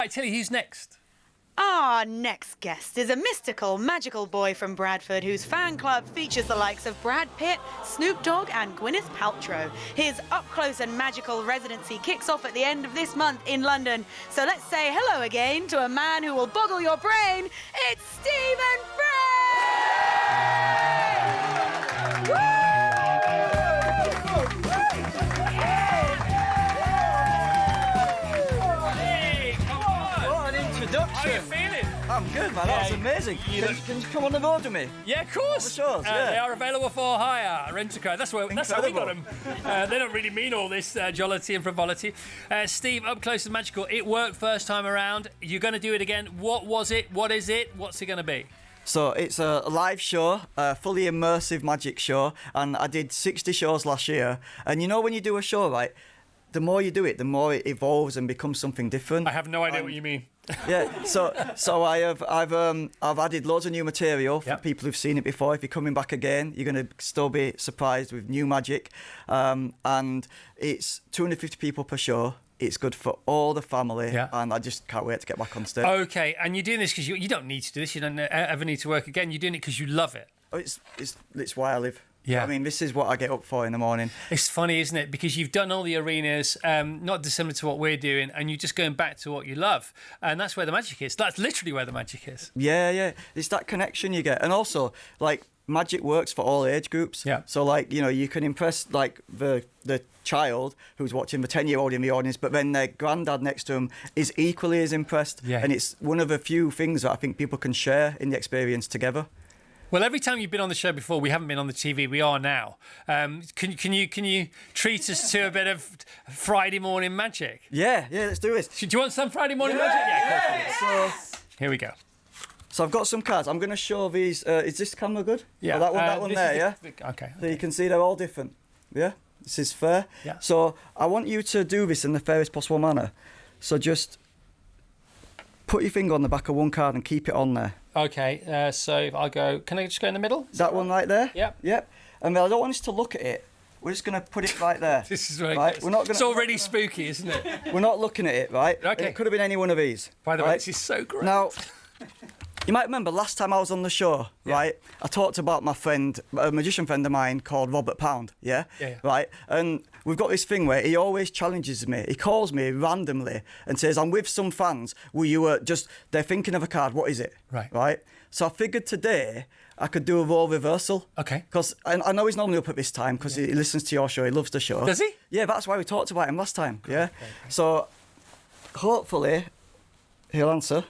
Right, Tilly, who's next? Our next guest is a mystical, magical boy from Bradford whose fan club features the likes of Brad Pitt, Snoop Dogg and Gwyneth Paltrow. His up-close and magical residency kicks off at the end of this month in London. So let's say hello again to a man who will boggle your brain. It's Stephen Frayne! Woo! How are you feeling? I'm good, man. That's amazing. Can you come on the road with me? Yeah, of course. The shows, yeah. They are available for hire, rent-a-car. That's how we got them. They don't really mean all this jollity and frivolity. Steve, up close and magical. It worked first time around. You're going to do it again. What was it? What is it? What's it going to be? So it's a live show, a fully immersive magic show, and I did 60 shows last year. And you know when you do a show, right, the more you do it, the more it evolves and becomes something different. I have no idea what you mean. Yeah, so I've added loads of new material for people who've seen it before. If you're coming back again, you're going to still be surprised with new magic. And it's 250 people per show. It's good for all the family, and I just can't wait to get back on stage. Okay, and you're doing this because you don't need to do this. You don't ever need to work again. You're doing it because you love it. Oh, it's why I live. Yeah. I mean, this is what I get up for in the morning. It's funny, isn't it? Because you've done all the arenas, not dissimilar to what we're doing, and you're just going back to what you love. And that's where the magic is. That's literally where the magic is. Yeah. It's that connection you get. And also, like, magic works for all age groups. Yeah. So, like, you know, you can impress, like, the child who's watching the 10-year-old in the audience, but then their granddad next to them is equally as impressed. Yeah. And it's one of the few things that I think people can share in the experience together. Well, every time you've been on the show before, we haven't been on the TV. We are now. Can you treat us to a bit of Friday morning magic? Yeah. Let's do it. Do you want some Friday morning magic? Yeah. So here we go. So I've got some cards. I'm going to show these. Is this camera good? Yeah. Oh, that one there. Yeah. Okay. So you can see they're all different. Yeah. This is fair. Yeah. So I want you to do this in the fairest possible manner. So just put your finger on the back of one card and keep it on there. Okay, so if I go, can I just go in the middle? That one right there? Yep. And I don't want us to look at it. We're just going to put it right there. This is right. We're not gonna, it's already spooky, isn't it? We're not looking at it, right? Okay. And it could have been any one of these. By the way, this is so great. Now, you might remember last time I was on the show, right? I talked about my friend, a magician friend of mine called Robert Pound, yeah? Right? And we've got this thing where he always challenges me. He calls me randomly and says, I'm with some fans. Will you they're thinking of a card. What is it? Right? So I figured today I could do a role reversal. Okay. Because I know he's normally up at this time because he listens to your show. He loves the show. Does he? Yeah, that's why we talked about him last time. Yeah. Okay. So hopefully he'll answer.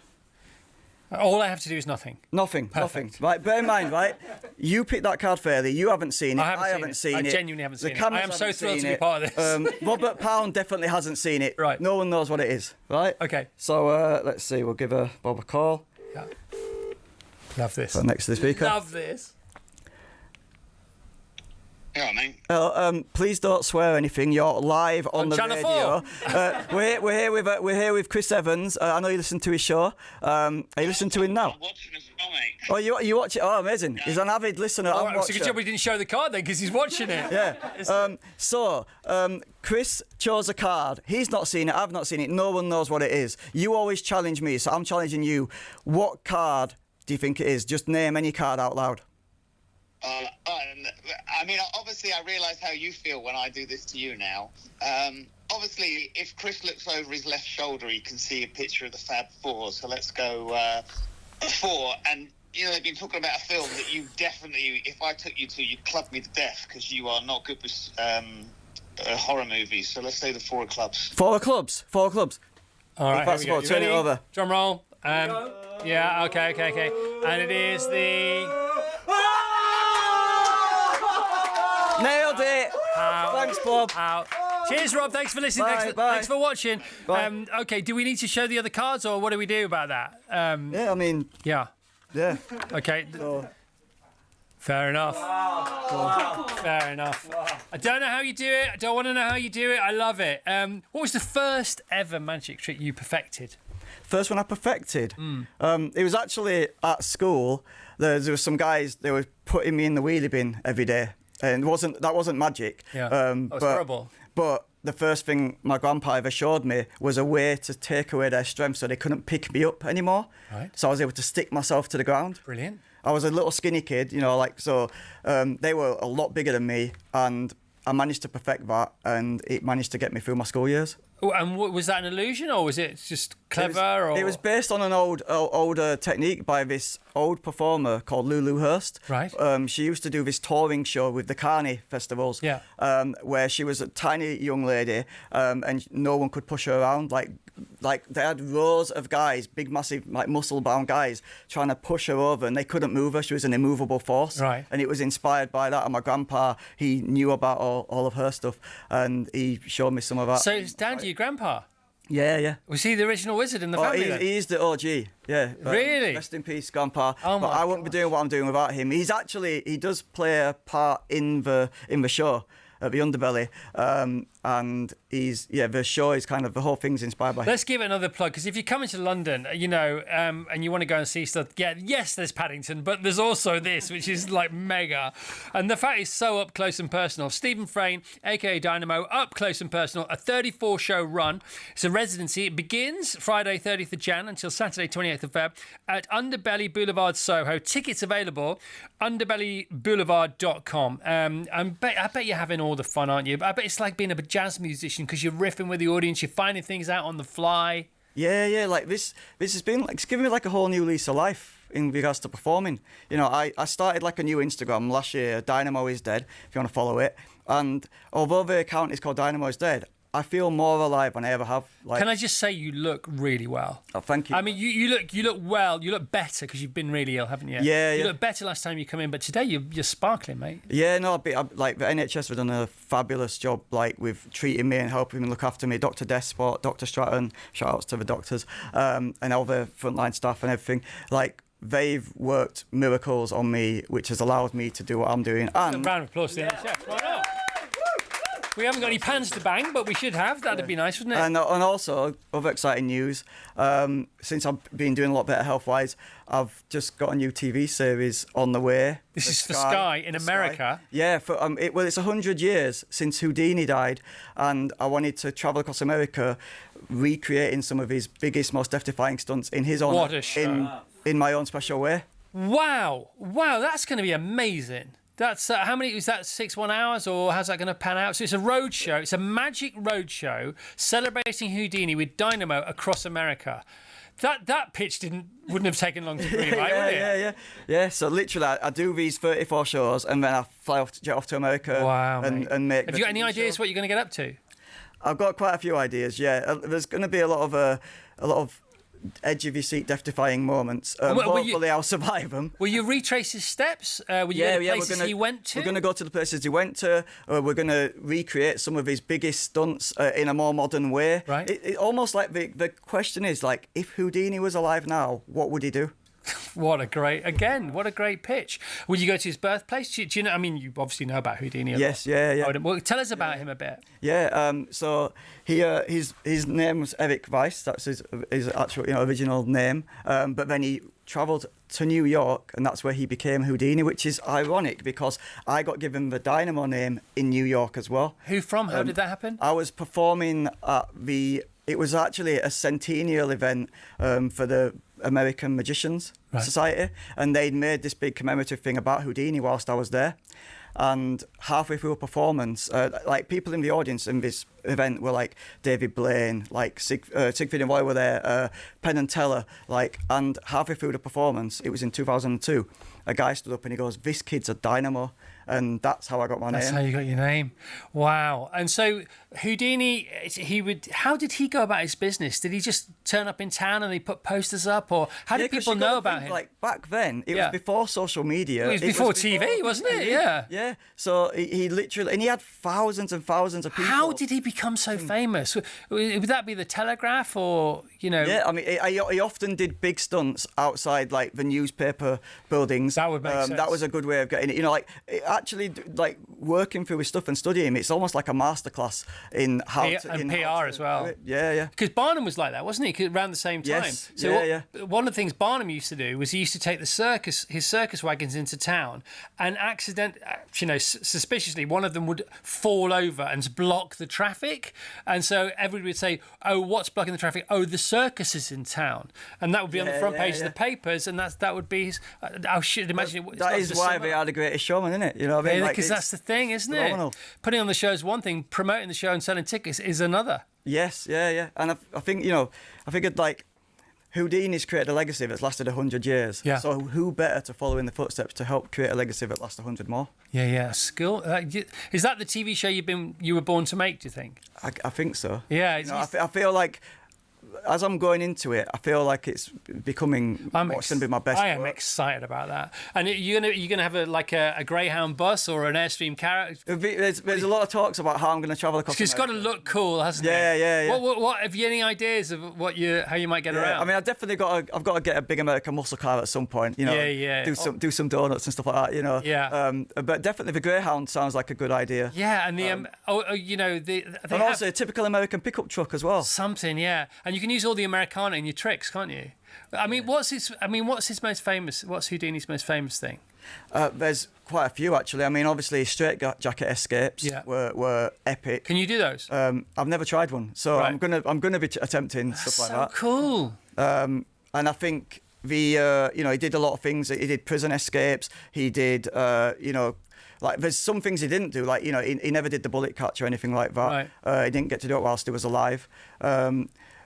All I have to do is nothing. Nothing. Right, bear in mind, right? You picked that card fairly. You haven't seen it. I haven't seen it. I genuinely haven't seen it. I am so thrilled to be part of this. Robert Pound definitely hasn't seen it. Right. No one knows what it is, right? Okay. So let's see. We'll give Bob a call. Yeah. Love this. Right next to the speaker. Love this. Yeah, mate. Please don't swear anything. You're live on the Channel radio. 4. We're here with Chris Evans. I know you listen to his show. Are you listening to him now? I'm watching as well, mate. Oh, you watch it? Oh, amazing. Yeah. He's an avid listener. Oh, it's a good job we didn't show the card then, because he's watching it. Yeah. Chris chose a card. He's not seen it. I've not seen it. No one knows what it is. You always challenge me, so I'm challenging you. What card do you think it is? Just name any card out loud. I mean, obviously, I realise how you feel when I do this to you now. Obviously, if Chris looks over his left shoulder, he can see a picture of the Fab Four. So let's go 4. And, you know, they've been talking about a film that you definitely, if I took you to, you'd club me to death because you are not good with horror movies. So let's say the 4 of clubs. 4 of clubs. 4 of clubs. All right, here we go. Turn it over. Drum roll. Yeah, okay. And it is the... Nailed it. Thanks, Bob. Cheers, Rob. Thanks for listening. Bye. Thanks for watching. Bye. Okay, do we need to show the other cards, or what do we do about that? Yeah, I mean... Yeah. Okay. Fair enough. Fair enough. I don't know how you do it. I don't want to know how you do it. I love it. What was the first ever magic trick you perfected? First one I perfected? It was actually at school. There were some guys, they were putting me in the wheelie bin every day. And that wasn't magic. Yeah. That was horrible. But the first thing my grandpa ever showed me was a way to take away their strength so they couldn't pick me up anymore. Right. So I was able to stick myself to the ground. Brilliant. I was a little skinny kid, you know, like, so they were a lot bigger than me, and I managed to perfect that, and it managed to get me through my school years. Oh, and was that an illusion, or was it just clever? It was based on an older technique by this old performer called Lulu Hurst. Right. She used to do this touring show with the Carney festivals. Yeah. Where she was a tiny young lady, and no one could push her around. Like they had rows of guys, big, massive, like muscle-bound guys, trying to push her over, and they couldn't move her. She was an immovable force. Right. And it was inspired by that. And my grandpa, he knew about all of her stuff, and he showed me some of that. So it's down to your grandpa. Yeah. Was he the original wizard in the family? Then? He's the OG, yeah. Really? Rest in peace, Grandpa. Oh, but my I wouldn't be doing what I'm doing without him. He does play a part in the show at the Underbelly, and the show is kind of, the whole thing's inspired by him. Let's give it another plug, because if you're coming to London, you know, and you want to go and see stuff, yes, there's Paddington, but there's also this, which is like mega. And the fact is so up close and personal. Stephen Frayne, aka Dynamo, up close and personal, a 34-show run. It's a residency. It begins Friday, 30th of Jan until Saturday, 28th of Feb at Underbelly Boulevard, Soho. Tickets available, underbellyboulevard.com. I bet you're having all the fun, aren't you? I bet it's like being a jazz musician, because you're riffing with the audience, you're finding things out on the fly. Yeah, like this has been like, it's given me like a whole new lease of life in regards to performing. You know, I started like a new Instagram last year, Dynamo is Dead, if you want to follow it. And although the account is called Dynamo is Dead, I feel more alive than I ever have. Like, can I just say you look really well? Oh, thank you. I mean, you look well. You look better because you've been really ill, haven't you? Yeah. You look better last time you come in, but today you're sparkling, mate. Yeah, no, like the NHS have done a fabulous job, like with treating me and helping me look after me. Dr. Despot, Dr. Stratton, shout outs to the doctors, and all the frontline staff and everything. Like, they've worked miracles on me, which has allowed me to do what I'm doing. And a round of applause to the NHS. Why not? We haven't got any pans to bang, but we should have. That'd be nice, wouldn't it? And also, other exciting news. Since I've been doing a lot better health-wise, I've just got a new TV series on the way. This is for Sky in America. Sky. Yeah, it's 100 years since Houdini died, and I wanted to travel across America, recreating some of his biggest, most death-defying stunts in his own, What a show. in my own special way. Wow, that's going to be amazing. That's how many? Is that 6 hours, or how's that going to pan out? So it's a road show. It's a magic road show celebrating Houdini with Dynamo across America. That pitch wouldn't have taken long to rewrite, would it? Yeah. So literally, I do these 34 shows, and then I jet off to America. Wow, and make. Have you got any ideas what you're going to get up to? I've got quite a few ideas. Yeah, there's going to be a lot of edge of your seat, death-defying moments. Hopefully, I'll survive them. Will you retrace his steps? Will you go to places he went to? We're going to go to the places he went to. We're going to recreate some of his biggest stunts in a more modern way. Right. It almost like the question is like, if Houdini was alive now, what would he do? What a great pitch. Will you go to his birthplace? Do you know? I mean, you obviously know about Houdini. Yes, yeah. Well, tell us about him a bit. Yeah. So his name was Eric Weiss. That's his actual original name. But then he travelled to New York, and that's where he became Houdini, which is ironic because I got given the Dynamo name in New York as well. Who from? How did that happen? I was performing at it was actually a centennial event for the American Magicians Society, and they'd made this big commemorative thing about Houdini whilst I was there. And halfway through a performance, like people in the audience in this event were like David Blaine, like Siegfried and Roy were there, Penn and Teller, and halfway through the performance, it was in 2002, a guy stood up and he goes, "This kid's a dynamo." And that's how I got my name. That's how you got your name. Wow. And so Houdini, how did he go about his business? Did he just turn up in town and he put posters up, or how did people know about him? Like back then, it was before social media. It was before TV, wasn't it? Yeah. Yeah. So he literally, and he had thousands and thousands of people. How did he become so famous? Would that be the Telegraph, or Yeah, I mean, he often did big stunts outside like the newspaper buildings. That would make sense. That was a good way of getting it. Actually, like working through his stuff and studying, it's almost like a masterclass in how PR as well. Yeah. Because Barnum was like that, wasn't he? Around the same time. Yes. So one of the things Barnum used to do was he used to take his circus wagons into town and you know, suspiciously, one of them would fall over and block the traffic. And so everybody would say, oh, what's blocking the traffic? Oh, the circus is in town. And that would be on the front page of the papers. And that would be, I should imagine it. That is why they are the greatest showman, isn't it? You know what I mean? Because that's the thing, isn't it? Putting on the show is one thing, promoting the show and selling tickets is another. Yes, yeah. And I think, you know, I figured like Houdini's created a legacy that's lasted 100 years. Yeah. So who better to follow in the footsteps to help create a legacy that lasts 100 more? Yeah. Skill. Is that the TV show you were born to make, do you think? I think so. Yeah. You know, I feel like as I'm going into it, I feel like it's becoming what's going to be my best. I am excited about that. And you're gonna have a Greyhound bus or an Airstream carrot. There's a lot of talks about how I'm going to travel across. It's got to look cool, hasn't it? Yeah. What have you any ideas of how you might get around? I mean, I've got to get a big American muscle car at some point. You know, do some donuts and stuff like that. You know. Yeah. But definitely the Greyhound sounds like a good idea. Yeah, and they also a typical American pickup truck as well. Something, yeah. And you can use all the Americana in your tricks, can't you? I mean, what's his most famous? What's Houdini's most famous thing? There's quite a few actually. I mean, obviously, straight jacket escapes were epic. Can you do those? I've never tried one, so right. I'm gonna be attempting stuff like that. Cool. And I think he did a lot of things. He did prison escapes. He did like there's some things he didn't do, like he never did the bullet catch or anything like that. Right. He didn't get to do it whilst he was alive.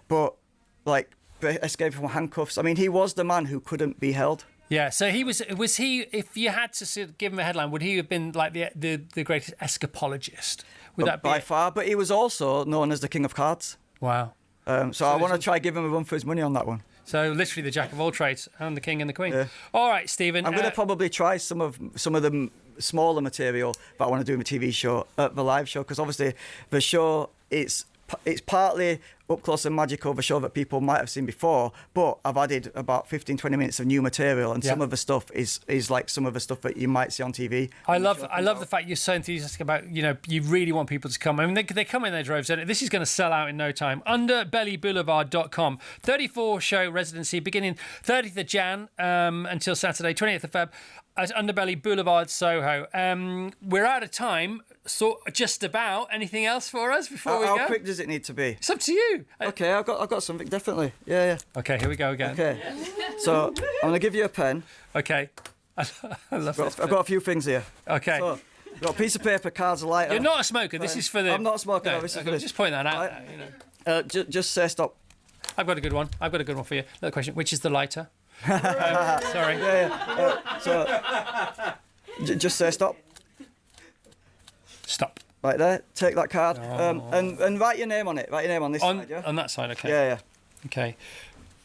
But like escape from handcuffs. I mean, he was the man who couldn't be held. Yeah, so was he? If you had to give him a headline, would he have been like the greatest escapologist? Would that be by far? But he was also known as the King of Cards. Wow. So I want to try give him a run for his money on that one. So literally the jack of all trades and the king and the queen. Yeah. All right, Stephen. I'm going to probably try some of the smaller material that I want to do in the TV show at the live show, because obviously the show it's partly up close and magical, the show that people might have seen before, but I've added about 15-20 minutes of new material, and some of the stuff is like some of the stuff that you might see on TV. I love the fact you're so enthusiastic about, you really want people to come. I mean, they come in their droves, and this is going to sell out in no time. Underbellyboulevard.com. 34-show residency beginning 30th of Jan until Saturday, 20th of Feb. At Underbelly Boulevard, Soho. We're out of time, so just about. Anything else for us before we go? How quick does it need to be? It's up to you. Okay, I've got something, definitely. Yeah. Okay, here we go again. Okay, so I'm going to give you a pen. Okay. I love this. I've got a few things here. Okay. So, I've got a piece of paper, cards, a lighter. You're not a smoker. This is for the... I'm not a smoker. No, this is for this. Just point that out. Right. Just say stop. I've got a good one. For you. Another question. Which is the lighter? Sorry. Just say stop. Stop. Right there. Take that card. And write your name on it. Write your name on this side. Yeah? On that side. Okay. Yeah. Okay.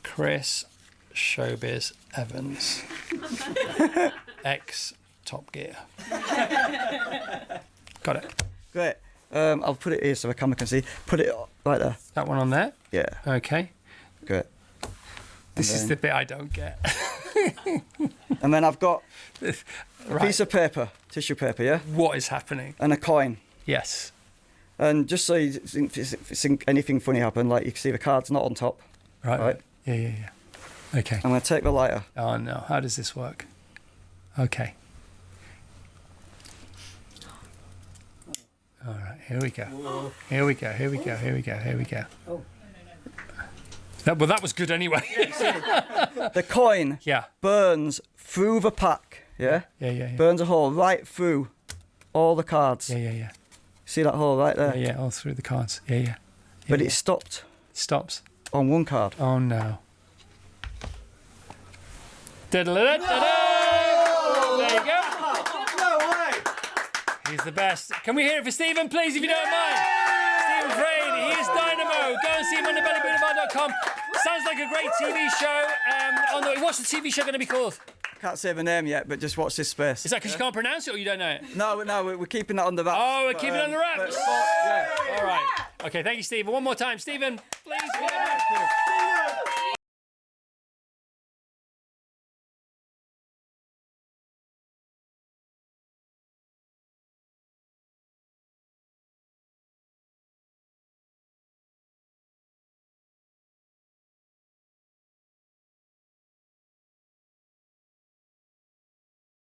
Chris Showbiz Evans. Ex Top Gear. Got it. Great. I'll put it here so the camera can see. Put it right there. That one on there? Yeah. Okay. Great. This is the bit I don't get. And then I've got a piece of paper, tissue paper, yeah? What is happening? And a coin. Yes. And just so you think anything funny happened, like you can see the card's not on top. Right? Yeah. Okay. I'm going to take the lighter. Oh, no. How does this work? Okay. All right, here we go. Whoa. Here we go. Oh. That was good anyway. The coin burns through the pack, Yeah. Burns a hole right through all the cards. Yeah. See that hole right there? Yeah, all through the cards. Yeah. But it stopped. Stops. On one card. Oh, no. There you go. No way. He's the best. Can we hear it for Stephen, please, if you don't mind? Stephen Frayne, he is Dynamo. Go and see him on underbellyboulevard.com. Sounds like a great TV show. What's the TV show going to be called? Can't say the name yet, but just watch this space. Is that because you can't pronounce it or you don't know it? No, we're keeping that under wraps. Oh, we're keeping it under wraps? Yeah. All right. Okay, thank you, Stephen. One more time. Stephen, please.